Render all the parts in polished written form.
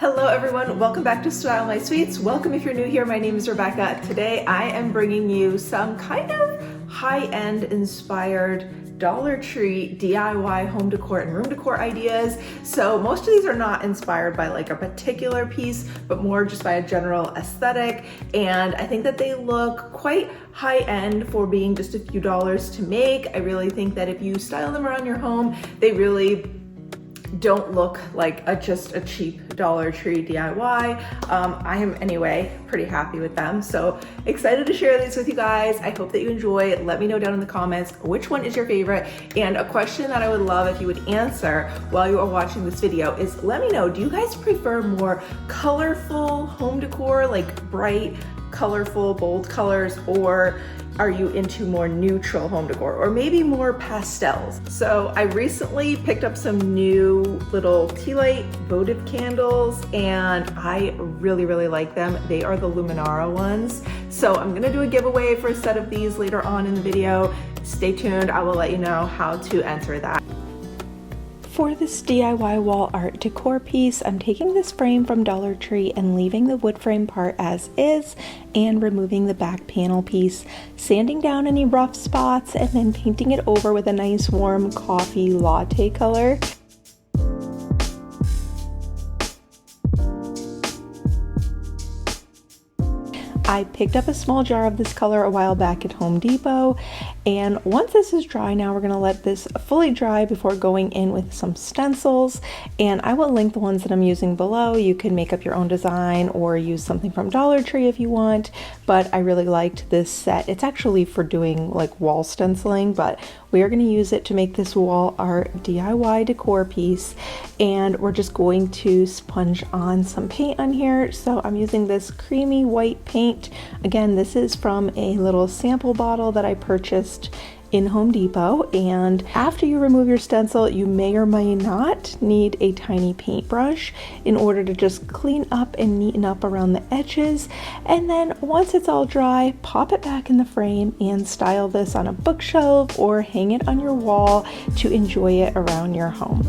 Hello everyone, welcome back to Style My Sweets. Welcome if you're new here, my name is Rebecca. Today I am bringing you some kind of high-end inspired Dollar Tree DIY home decor and room decor ideas. So most of these are not inspired by like a particular piece, but more just by a general aesthetic. And I think that they look quite high-end for being just a few dollars to make. I really think that if you style them around your home, they really don't look like just a cheap Dollar Tree DIY. I am anyway pretty happy with them, so excited to share these with you guys. I hope that you enjoy. Let me know down in the comments which one is your favorite, and a question that I would love if you would answer while you are watching this video is, let me know, do you guys prefer more colorful home decor, like bright, colorful, bold colors, or are you into more neutral home decor, or maybe more pastels? So I recently picked up some new little tea light votive candles and I really like them. They are the Luminara ones. So I'm gonna do a giveaway for a set of these later on in the video. Stay tuned, I will let you know how to enter that. For this DIY wall art decor piece, I'm taking this frame from Dollar Tree and leaving the wood frame part as is and removing the back panel piece, sanding down any rough spots, and then painting it over with a nice warm coffee latte color. I picked up a small jar of this color a while back at Home Depot, and once this is dry, now we're going to let this fully dry before going in with some stencils, and I will link the ones that I'm using below. You can make up your own design or use something from Dollar Tree if you want, but I really liked this set. It's actually for doing like wall stenciling, but we are going to use it to make this wall art DIY decor piece, and we're just going to sponge on some paint on here. So I'm using this creamy white paint. Again, this is from a little sample bottle that I purchased in Home Depot, and after you remove your stencil, you may or may not need a tiny paintbrush in order to just clean up and neaten up around the edges. And then once it's all dry, pop it back in the frame and style this on a bookshelf or hang it on your wall to enjoy it around your home.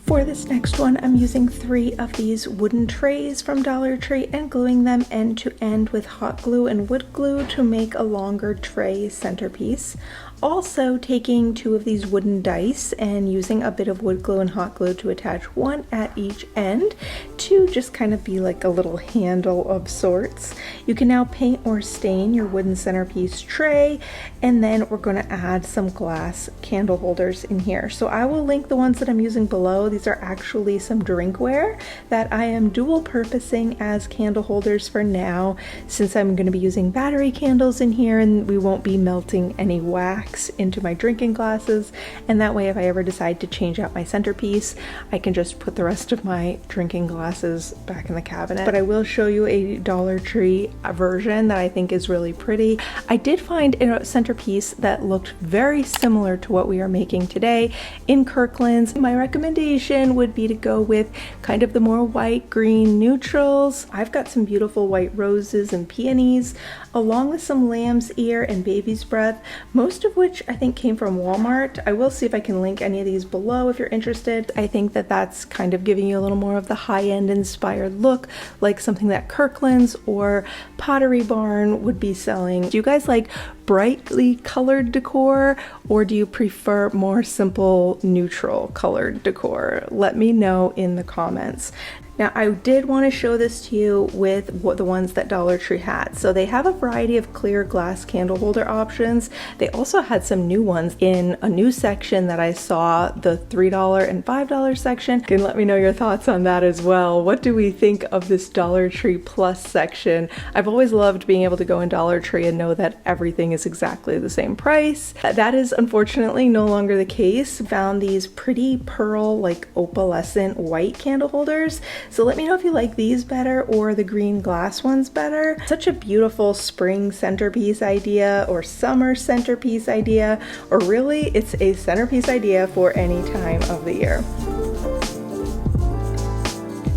For this next one, I'm using 3 of these wooden trays from Dollar Tree and gluing them end to end with hot glue and wood glue to make a longer tray centerpiece. Also taking 2 of these wooden dice and using a bit of wood glue and hot glue to attach one at each end to just kind of be like a little handle of sorts. You can now paint or stain your wooden centerpiece tray, and then we're going to add some glass candle holders in here. So I will link the ones that I'm using below. These are actually some drinkware that I am dual purposing as candle holders for now, since I'm going to be using battery candles in here and we won't be melting any wax into my drinking glasses, and that way if I ever decide to change out my centerpiece, I can just put the rest of my drinking glasses back in the cabinet. But I will show you a Dollar Tree version that I think is really pretty. I did find a centerpiece that looked very similar to what we are making today in Kirkland's. My recommendation would be to go with kind of the more white, green neutrals. I've got some beautiful white roses and peonies, along with some lamb's ear and baby's breath, most of which I think came from Walmart. I will see if I can link any of these below if you're interested. I think that that's kind of giving you a little more of the high-end inspired look, like something that Kirkland's or Pottery Barn would be selling. Do you guys like brightly colored decor, or do you prefer more simple neutral colored decor? Let me know in the comments. Now, I did want to show this to you with the ones that Dollar Tree had. So they have a variety of clear glass candle holder options. They also had some new ones in a new section that I saw, the $3 and $5 section. You can let me know your thoughts on that as well. What do we think of this Dollar Tree Plus section? I've always loved being able to go in Dollar Tree and know that everything is exactly the same price. That is unfortunately no longer the case. Found these pretty pearl, like opalescent white candle holders. So let me know if you like these better or the green glass ones better. Such a beautiful spring centerpiece idea or summer centerpiece idea, or really it's a centerpiece idea for any time of the year.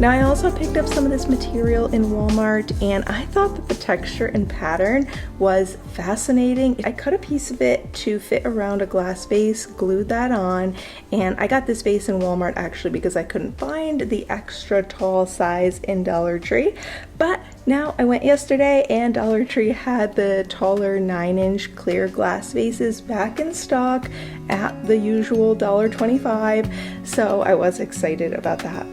Now I also picked up some of this material in Walmart, and I thought that the texture and pattern was fascinating. I cut a piece of it to fit around a glass vase, glued that on, and I got this vase in Walmart actually because I couldn't find the extra tall size in Dollar Tree. But now I went yesterday and Dollar Tree had the taller 9-inch clear glass vases back in stock at the usual $1.25, so I was excited about that.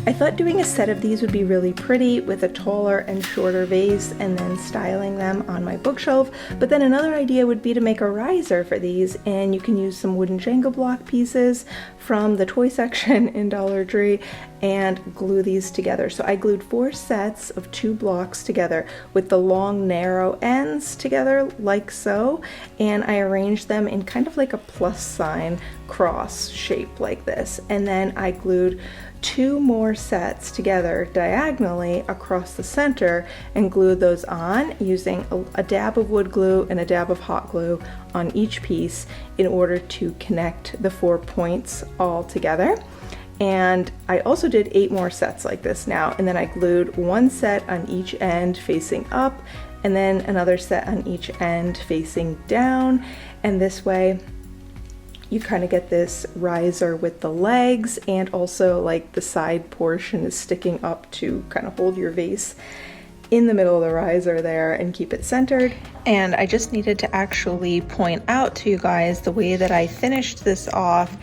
I thought doing a set of these would be really pretty with a taller and shorter vase and then styling them on my bookshelf, but then another idea would be to make a riser for these, and you can use some wooden Jenga block pieces from the toy section in Dollar Tree and glue these together. So I glued 4 sets of 2 blocks together with the long narrow ends together like so, and I arranged them in kind of like a plus sign cross shape like this, and then I glued 2 more sets together diagonally across the center and glued those on using a dab of wood glue and a dab of hot glue on each piece in order to connect the 4 points all together. And I also did 8 more sets like this now, and then I glued 1 set on each end facing up and then another set on each end facing down, and this way you kind of get this riser with the legs, and also like the side portion is sticking up to kind of hold your vase in the middle of the riser there and keep it centered. And I just needed to actually point out to you guys the way that I finished this off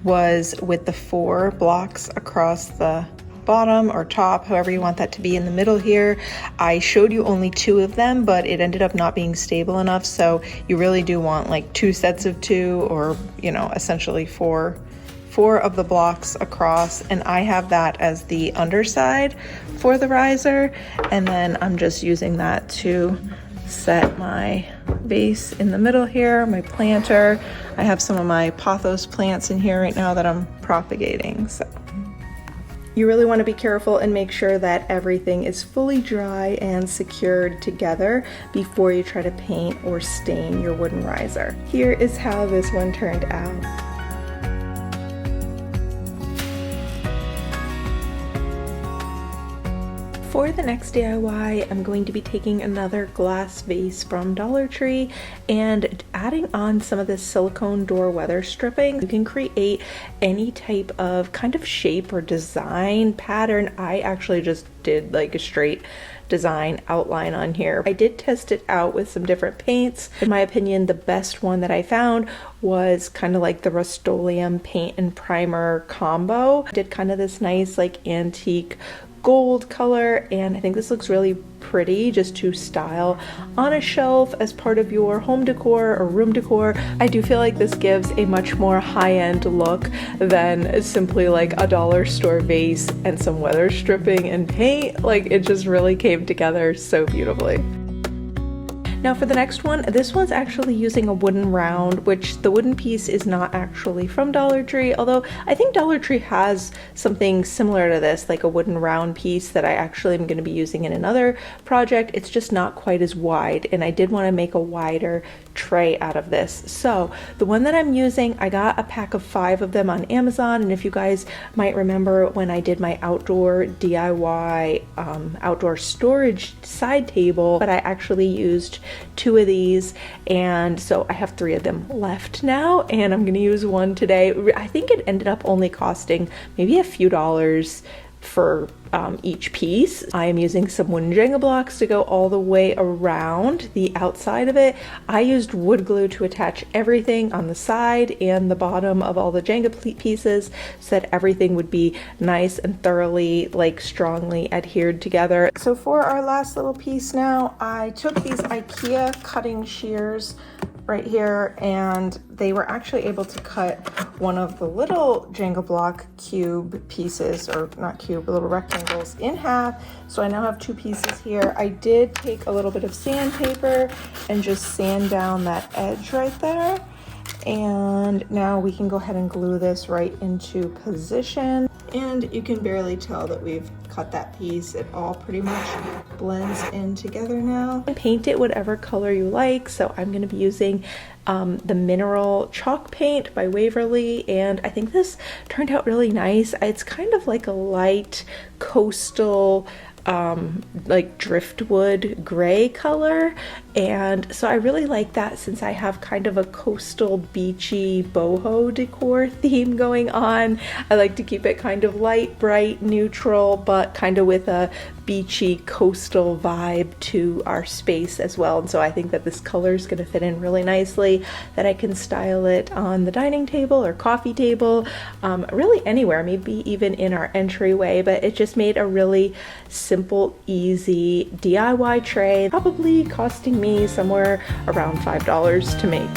was with the 4 blocks across the bottom or top, however you want that to be in the middle here. I showed you only 2 of them, but it ended up not being stable enough, so you really do want like 2 sets of 2, or you know, essentially 4 of the blocks across, and I have that as the underside for the riser, and then I'm just using that to set my vase in the middle here, my planter. I have some of my pothos plants in here right now that I'm propagating, so you really want to be careful and make sure that everything is fully dry and secured together before you try to paint or stain your wooden riser. Here is how this one turned out. For the next DIY, I'm going to be taking another glass vase from Dollar Tree and adding on some of this silicone door weather stripping. You can create any type of kind of shape or design pattern. I actually just did like a straight design outline on here. I did test it out with some different paints. In my opinion, the best one that I found was kind of like the Rust-Oleum paint and primer combo. I did kind of this nice like antique gold color, and I think this looks really pretty just to style on a shelf as part of your home decor or room decor. I do feel like this gives a much more high-end look than simply like a dollar store vase and some weather stripping and paint. Like, it just really came together so beautifully. Now for the next one, this one's actually using a wooden round, which the wooden piece is not actually from Dollar Tree, although I think Dollar Tree has something similar to this, like a wooden round piece that I actually am going to be using in another project. It's just not quite as wide, and I did want to make a wider tray out of this. So the one that I'm using, I got a pack of 5 of them on Amazon, and if you guys might remember when I did my outdoor DIY outdoor storage side table, but I actually used 2 of these, and so I have 3 of them left now, and I'm gonna use one today. I think it ended up only costing maybe a few dollars for each piece. I am using some wooden Jenga blocks to go all the way around the outside of it. I used wood glue to attach everything on the side and the bottom of all the Jenga pieces so that everything would be nice and thoroughly, like, strongly adhered together. So for our last little piece now, I took these IKEA cutting shears right here, and they were actually able to cut one of the little Jenga block cube pieces, or not cube, little rectangles, in half. So I now have 2 pieces here. I did take a little bit of sandpaper and just sand down that edge right there. And now we can go ahead and glue this right into position. And you can barely tell that we've cut that piece. It all pretty much blends in together now. Paint it whatever color you like. So I'm going to be using the mineral chalk paint by Waverly, and I think this turned out really nice. It's kind of like a light coastal like driftwood gray color, and so I really like that since I have kind of a coastal beachy boho decor theme going on. I like to keep it kind of light, bright, neutral, but kind of with a beachy coastal vibe to our space as well. And so I think that this color is going to fit in really nicely, that I can style it on the dining table or coffee table, really anywhere, maybe even in our entryway. But it just made a really simple, easy DIY tray, probably costing me somewhere around $5 to make.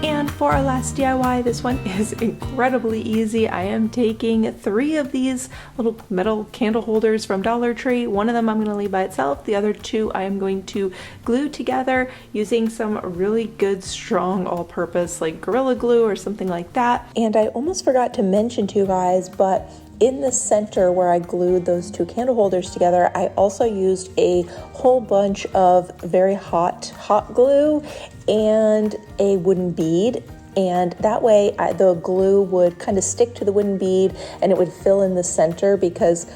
And for our last DIY, this one is incredibly easy. I am taking 3 of these little metal candle holders from Dollar Tree. One of them I'm going to leave by itself. The other 2 I am going to glue together using some really good, strong, all-purpose like Gorilla Glue or something like that. And I almost forgot to mention to you guys, but in the center where I glued those 2 candle holders together, I also used a whole bunch of very hot glue and a wooden bead. And that way the glue would kind of stick to the wooden bead and it would fill in the center because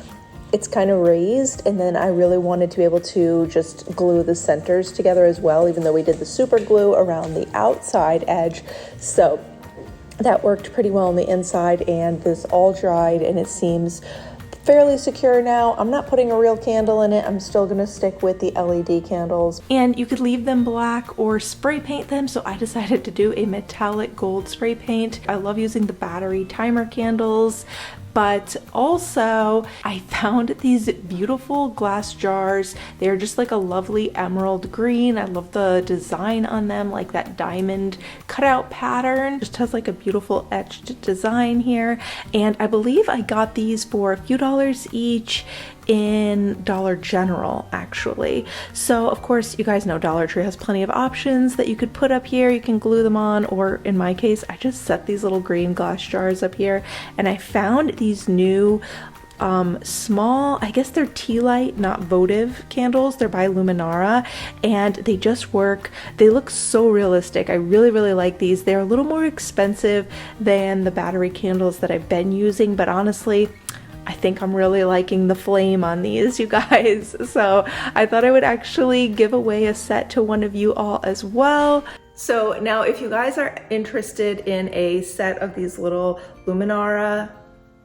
it's kind of raised. And then I really wanted to be able to just glue the centers together as well, even though we did the super glue around the outside edge. So that worked pretty well on the inside, and this all dried and it seems fairly secure now. I'm not putting a real candle in it. I'm still gonna stick with the LED candles. And you could leave them black or spray paint them, so I decided to do a metallic gold spray paint. I love using the battery timer candles, but also I found these beautiful glass jars. They're just like a lovely emerald green. I love the design on them, like that diamond cutout pattern. Just has like a beautiful etched design here. And I believe I got these for a few dollars each in Dollar General, actually. So of course, you guys know Dollar Tree has plenty of options that you could put up here. You can glue them on, or in my case, I just set these little green glass jars up here, and I found these new small, I guess they're tea light, not votive candles. They're by Luminara, and they just work. They look so realistic. I really like these. They're a little more expensive than the battery candles that I've been using, but honestly, I think I'm really liking the flame on these, you guys. So I thought I would actually give away a set to one of you all as well. So now if you guys are interested in a set of these little Luminara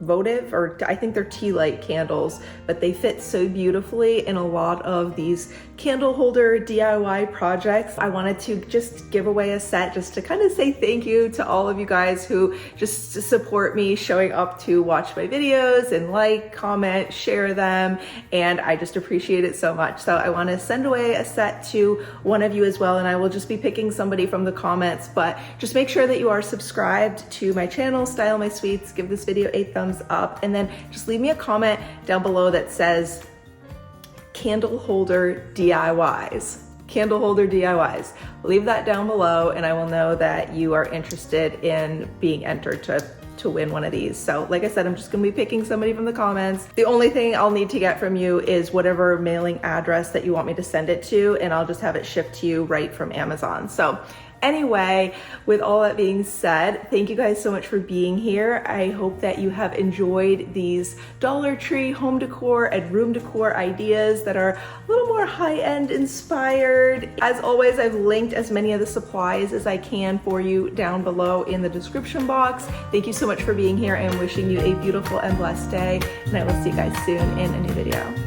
votive, or I think they're tea light candles, but they fit so beautifully in a lot of these candle holder DIY projects, I wanted to just give away a set just to kind of say thank you to all of you guys who just support me showing up to watch my videos and like, comment, share them, and I just appreciate it so much. So I want to send away a set to one of you as well, and I will just be picking somebody from the comments, but just make sure that you are subscribed to my channel, Style My Sweets, give this video a thumbs up, and then just leave me a comment down below that says candle holder DIYs. Candle holder DIYs. Leave that down below and I will know that you are interested in being entered to win one of these. So like I said, I'm just gonna be picking somebody from the comments. The only thing I'll need to get from you is whatever mailing address that you want me to send it to, and I'll just have it shipped to you right from Amazon. So anyway, with all that being said, thank you guys so much for being here. I hope that you have enjoyed these Dollar Tree home decor and room decor ideas that are a little more high-end inspired. As always, I've linked as many of the supplies as I can for you down below in the description box. Thank you so much for being here, and wishing you a beautiful and blessed day, and I will see you guys soon in a new video.